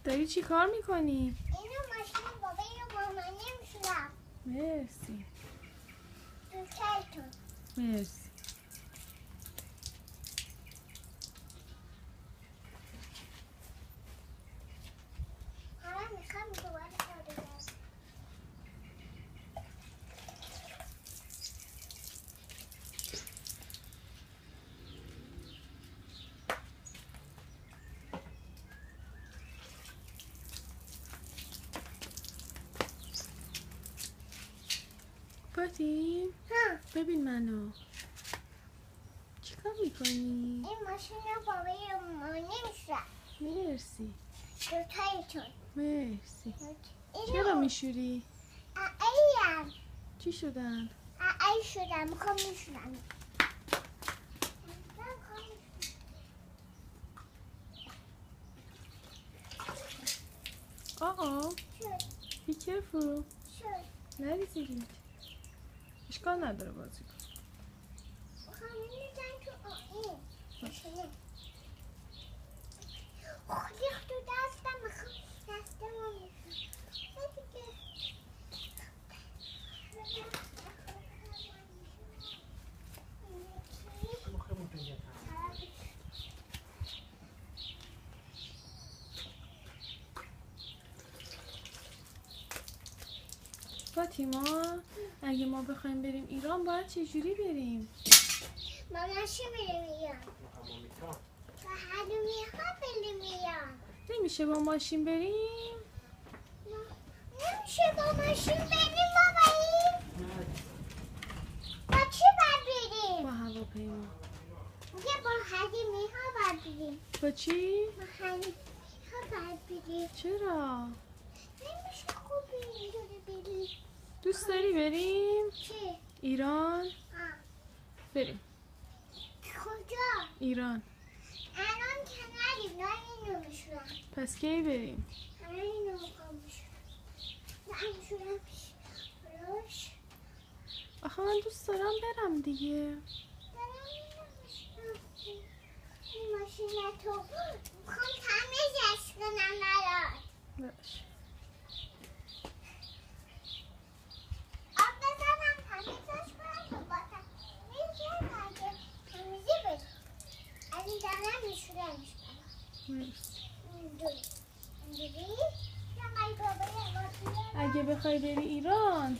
داری چی کار میکنی؟ اینو ماشین بابای ماما نمیشونم. مرسی. دوستایتون. مرسی. همه میخوام دوباره کار بگم. فاطیم ها ببین منو. چیکار میکنی؟ این ماشین بابای ماما نمیشونم. مرسی. دوستایتون. مرسی. اینو چرا میشوری؟ ایم. چی شدن؟ ای شدم میخوام میشونم. Be careful. شد. نریزی. اشکال نداره بازی کن. میخوام میزن تو آین. ماشینه. ریخت تو دستم میخوام دستم رو میشونم. فاطیما اگه ما بخوایم بریم ایران باید چجوری بریم؟ با ماشین بریم ایران. با هلو میخوام بریم ایران. نمیشه با ماشین بریم؟ نمیشه با ماشین بریم بابایی؟ با چی باید بریم؟ با هواپیما. میگه با هلو میخوام بریم. با چی؟ با هلو میخوام بریم. چرا؟ نمیشه خوب اینجوری بریم. دوست داری بریم؟ چی؟ ایران؟ بریم کجا؟ ایران. الان که نریم. نه اینو میشونم. پس کی بریم؟ نه اینو میخوام میشونم. نه میشونم روش. آخه من دوست دارم برم دیگه. دارم اینو میشونم. این ماشین تو میخوام تمیزش کنم برات. باش. آب بزنم تمیزش کنم تو با تمیزی بریم. از این دارم میشونمش کنم. مرسی. اینجوری اگه بخوای بری ایران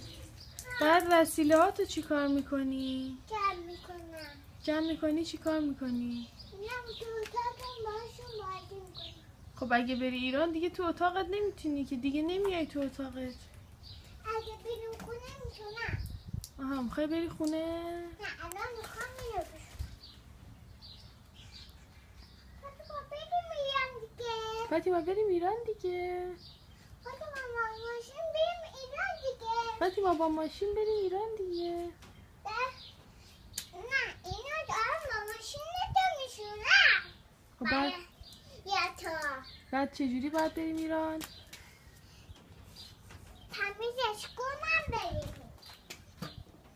بعد وسیله‌هاتو چی کار میکنی؟ جمع میکنم. جمع میکنی چی کار میکنی؟ میرم تو اتاقم باشون بازی میکنم. خب اگه بری ایران دیگه تو اتاقت نمیتونی که دیگه نمیای تو اتاقت. اگه بیرون خونه میتونم. آها میخوای بری خونه؟ نه الان میخوام اینو بشونم. فاطمه بریم ایران دیگه. فاطیما بریم ایران دیگه. فاطمه با ماشین بریم ایران دیگه. فاطیما با ماشین بریم ایران دیگه. نه اینو دارم با ماشین تو میشونم. خب بعد یا تو بعد چجوری باید بریم ایران؟ تمیزش کنم بریم.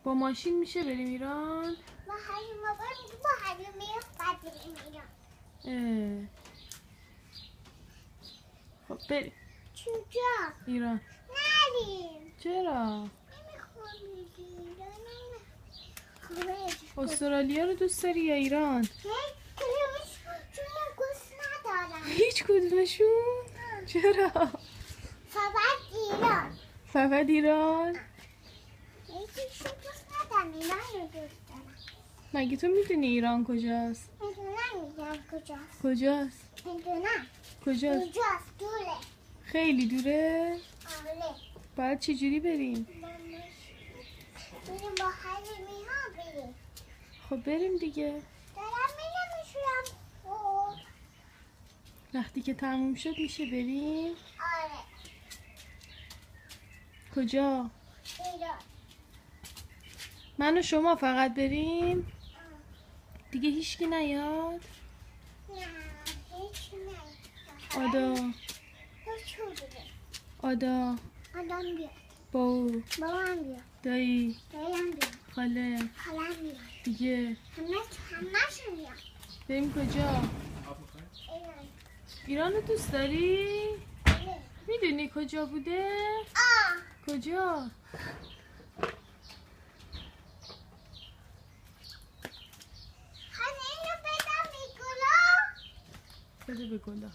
با ماشین میشه بریم ایران؟ با حلیم بابا میگه با حلیم میرم بعد بریم ایران. خب بریم چجا؟ ایران. نریم. چرا؟ نمیخوام بریم ایران. استرالیا رو دوست داری یا ایران؟ کلمش چون گوست ندارم. هیچ کدومشون؟ چرا؟ فقط ایران. فقط ایران؟ یکیشو گوست ندارم. ایران رو دوست دارم. مگه تو میدونی ایران کجاست؟ میدونم ایران کجاست. کجاست؟ میدونم کجاست؟ اینجاست. دوره. خیلی دوره؟ آره. باید چجوری بریم؟ بریم با حلیمی ها بریم. خب بریم دیگه. دارم میشورم. وقتی که تموم شد میشه بریم؟ آره. کجا؟ ایران. من و شما فقط بریم؟ دیگه هیچکی نیاد؟ نه هیچ نه. آدا چو بده. آدا آدم بیاد. بابام بیاد. دایی دایم بیاد. خاله خالم بیاد. دیگه همه‌شون بیاد. بریم کجا؟ ایران. ایران رو دوست داری؟ میدونی کجا بوده؟ کجا؟ اینو بدم به گلا. بده به گلا.